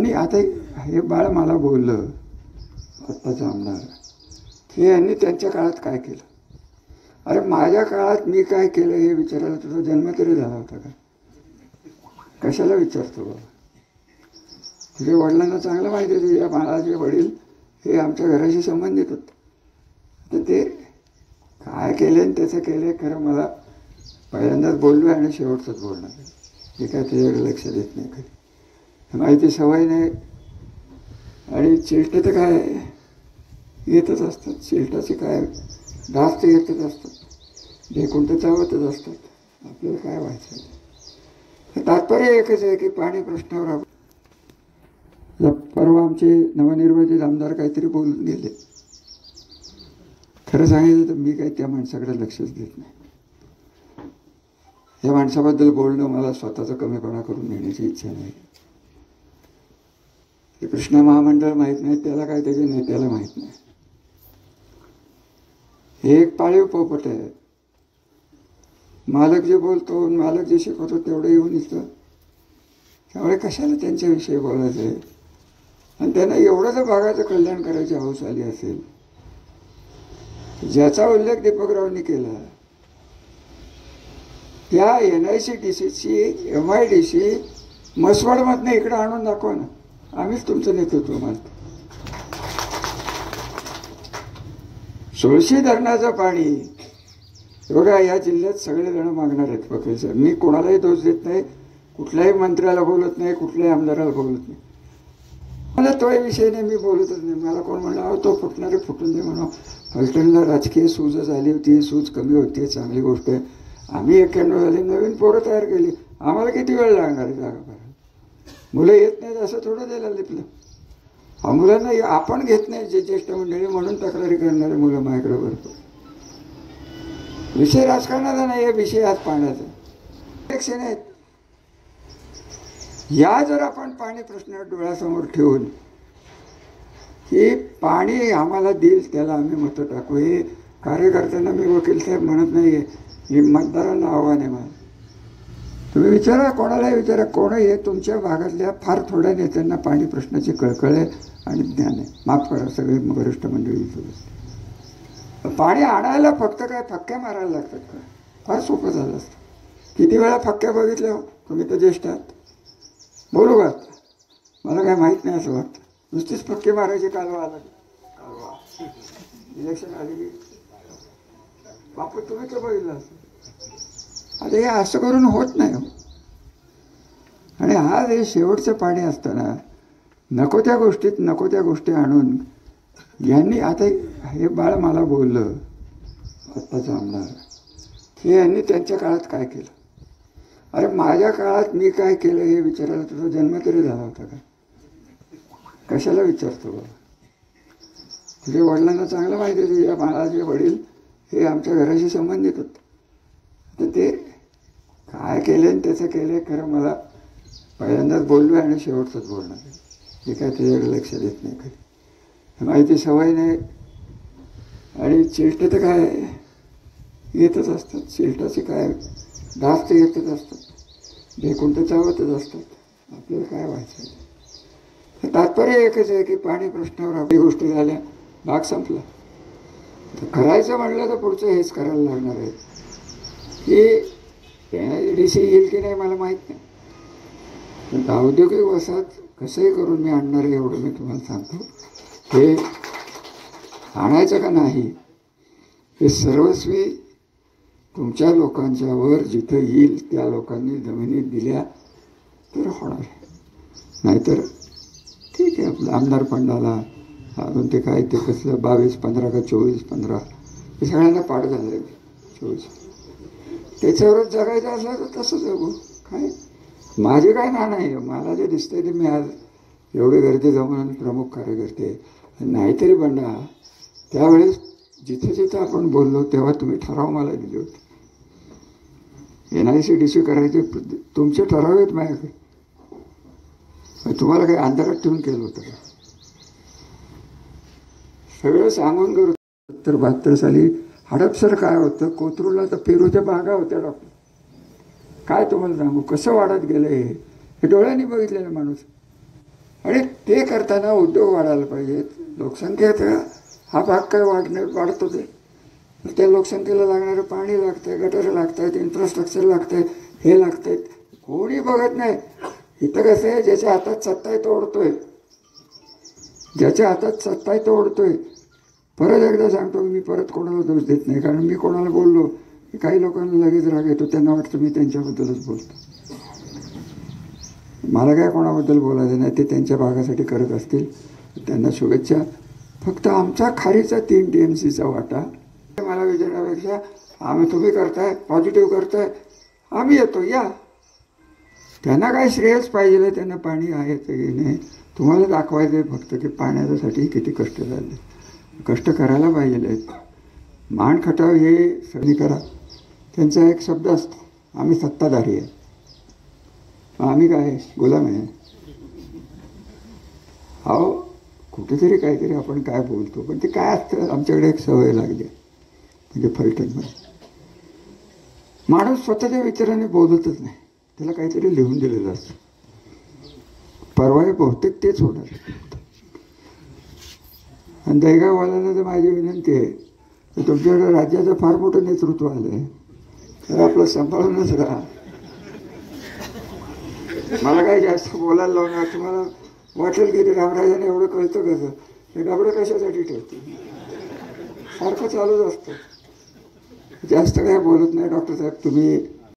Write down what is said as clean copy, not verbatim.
यांनी आता हे बाळ मला बोललं आत्ताचं आमदार की यांनी त्यांच्या काळात काय केलं. अरे माझ्या काळात मी काय केलं हे विचारायला तुझा जन्म तरी झाला होता का? कशाला विचारतो बाबा? तुझ्या वडिलांना चांगलं माहिती आहे तुझ्या बाळाचे वडील हे आमच्या घराशी संबंधित होते. तर ते काय केले आणि त्याचं केले खरं मला पहिल्यांदाच बोललो आहे आणि शेवटचंच बोलणार आहे. हे काय त्याच्याकडे लक्ष देत नाही कधी. माहिती सवय नाही. आणि चिलटे तर काय येतच असतात. चिलटाचे काय डास ते येतच असतात. ढेकून तर चावतच असतात. आपल्याला काय व्हायचं. तात्पर्य एकच आहे की पाणी प्रश्नावर परवा आमचे नवनिर्वाचित आमदार काहीतरी बोलून गेले. खरं सांगायचं तर मी काही त्या माणसाकडे लक्षच देत नाही. या माणसाबद्दल बोलणं मला स्वतःचा कमीपणा करून घेण्याची इच्छा नाही. ते कृष्णा महामंडळ माहीत नाही त्याला काय त्याच्या नेत्याला माहीत नाही. हे एक पाळीव पोपट आहे. मालक जे बोलतो मालक जे शिकवतो तेवढं येऊन इथं. त्यामुळे कशाला त्यांच्याविषयी बोलायचं आहे. आणि त्यांना एवढं जर भागाचं कल्याण करायची हौस आली असेल ज्याचा उल्लेख दीपकरावांनी केला त्या NICDCची MIDC मसवडमधनं इकडं आणून दाखवा ना. आम्हीच तुमचं नेतृत्व मानतो. सुळशी धरणाचं पाणी बघा या जिल्ह्यात सगळेजण मागणार आहेत. वकील मी कोणालाही दोष देत नाही. कुठल्याही मंत्र्याला बोलत नाही. कुठल्याही आमदाराला बोलत नाही. मला तो विषय नाही मी बोलतच नाही. मला कोण म्हणलं अहो तो फुटणारे फुटून दे म्हणून. फलटणला राजकीय सूज झाली होती. सूज कमी होती चांगली गोष्ट आहे. आम्ही 91 झाली नवीन पोरं तयार केली. आम्हाला किती वेळ लागणार आहे जागा करायला. मुलं येत नाहीत असं थोडं द्यायला लिपलं. मुलांना आपण घेत नाही जे ज्येष्ठ मंडळी म्हणून तक्रारी करणारे मुलं माझ्याकडे भरपूर. विषय राजकारणाचा नाही आहे. विषय आज पाण्याचा. इलेक्शन आहेत. या जर आपण पाणी प्रश्न डोळ्यासमोर ठेवून की पाणी आम्हाला देईल त्याला आम्ही मतं टाकू. हे कार्यकर्त्यांना मी वकील साहेब म्हणत नाही आहे. हे मतदारांना आव्हान आहे मला. तुम्ही विचारा कोणालाही विचारा कोणही आहे तुमच्या भागातल्या फार थोड्या नेत्यांना पाणी प्रश्नाची कळकळ आहे आणि ज्ञान आहे. माफ करा सगळे वरिष्ठ मंडळी. पाणी आणायला फक्त काय फक्क्या मारायला लागतात का? फार सोपं झालं असतं. किती वेळा फक्क्या बघितल्या हो तुम्ही तर ज्येष्ठ आहात. बोलू का? मला काय माहीत नाही असं वाटतं. नुसतीच फक्के मारायची कालवा आला कालवा इलेक्शन आली की बापू तुम्ही तर बघितलं असं. आता हे असं करून होत नाही हो. आणि आज हे शेवटचं पाणी असताना नको त्या गोष्टी आणून यांनी आता हे बाळ मला बोललं आत्ताचं आमदार की यांनी त्यांच्या काळात काय केलं. अरे माझ्या काळात मी काय केलं हे विचारायला तुझा जन्म तरी झाला होता का? कशाला विचारतो बाबा? तुझ्या वडिलांना चांगलं माहिती आहे तुझ्या बाळाचे वडील हे आमच्या घराशी संबंधित होते. तर ते काय केले आणि त्याचं केले खरं मला पहिल्यांदाच बोललो आहे आणि शेवटचंच बोलणार आहे. हे काय त्याच्याकडे लक्ष देत नाही कधी. माहिती सवय नाही. आणि चिलटे तर काय येतच असतात. चिलटाचे काय डास ते येतच असतात. ढेकून तर चावतच असतात. आपल्याला काय व्हायचं. तात्पर्य एकच आहे की पाणी प्रश्नावर आपली गोष्टी झाल्या भाग संपला. तर करायचं म्हणलं तर पुढचं हेच करायला लागणार आहे की NICDC येईल की नाही मला माहीत नाही. पण औद्योगिक वसाहत कसंही करून मी आणणार आहे एवढं मी तुम्हाला सांगतो. हे आणायचं का नाही हे सर्वस्वी तुमच्या लोकांच्या वर जिथं येईल त्या लोकांनी जमिनीत दिल्या तर होणार आहे. नाहीतर ठीक आहे आपलं आमदार फंडाला अजून ते काय ते कसलं 22-15 का 24-15 हे सगळ्यांना पाठ झालं आहे. 24 त्याच्यावरच जगायचं असलं तर तसं जगू. काय माझे काय ना नाही. मला जे दिसतंय ते मी आज एवढी गर्दी जमून प्रमुख कार्यकर्ते नाहीतरी बंडा त्यावेळेस जिथे जिथे आपण बोललो तेव्हा तुम्ही ठराव मला दिले होते. NICDC करायचे तुमचे ठराव आहेत माझ्याकडे. तुम्हाला काही अंधारात ठेवून केलं होतं का? सगळं सांगून करू. 72 साली हडपसर काय होतं. कोथरूडला तर पेरूच्या बागा होत्या डॉक्टर. काय तुम्हाला सांगू कसं वाढत गेलं हे डोळ्यांनी बघितलेलं माणूस. आणि ते करताना उद्योग वाढायला पाहिजेत. लोकसंख्येचा हा भाग काय वाढतो ते त्या लोकसंख्येला लागणारं पाणी लागतंय, गटर लागत आहेत, इन्फ्रास्ट्रक्चर लागतं आहे, हे लागत आहेत, कोणी बघत नाही. इथं कसं आहे, ज्याच्या हातात सत्ता आहे तो ओढतोय, ज्याच्या हातात सत्ता आहे तो ओढतोय. परत एकदा सांगतो, मी परत कोणाला दोष देत नाही, कारण मी कोणाला बोललो की काही लोकांना लगेच राग येतो, त्यांना वाटतं मी त्यांच्याबद्दलच बोलतो. मला काय कोणाबद्दल बोलायचं नाही, ते त्यांच्या भागासाठी करत असतील, त्यांना शुभेच्छा. फक्त आमचा खारीचा 3 TMCचा वाटा मला विचारण्यापेक्षा तुम्ही करताय, पॉझिटिव्ह करताय, आम्ही येतो, या. त्यांना काय श्रेयच पाहिजे, त्यांना पाणी आहे की नाही तुम्हाला दाखवायचं आहे फक्त की पाण्यासाठी किती कष्ट झाले. कष्ट करायला पाहिजे. मान खटाव हे सगळी करा, त्यांचा एक शब्द असतो, आम्ही सत्ताधारी आहे, आम्ही काय गुलाम आहे. हो, कुठेतरी काहीतरी आपण काय बोलतो, पण ते काय असतं, आमच्याकडे एक सवय लागली म्हणजे फलटणमध्ये माणूस स्वतःच्या विचाराने बोलतच नाही, त्याला काहीतरी लिहून दिलेलं असतं. परवा बहुतेक तेच होणार. आणि दहीगाववाल्यांना तर माझी विनंती आहे, तर तुमच्याकडे राज्याचं फार मोठं नेतृत्व आलं आहे, तर आपलं सांभाळूनच राहा. मला काही जास्त बोलायला लावणार, तुम्हाला वाटेल की ते रामराजाने एवढं कळतं कसं, हे गाबडं कशासाठी ठेवतो, सारखं चालूच असतं. जास्त काय बोलत नाही. डॉक्टर साहेब तुम्ही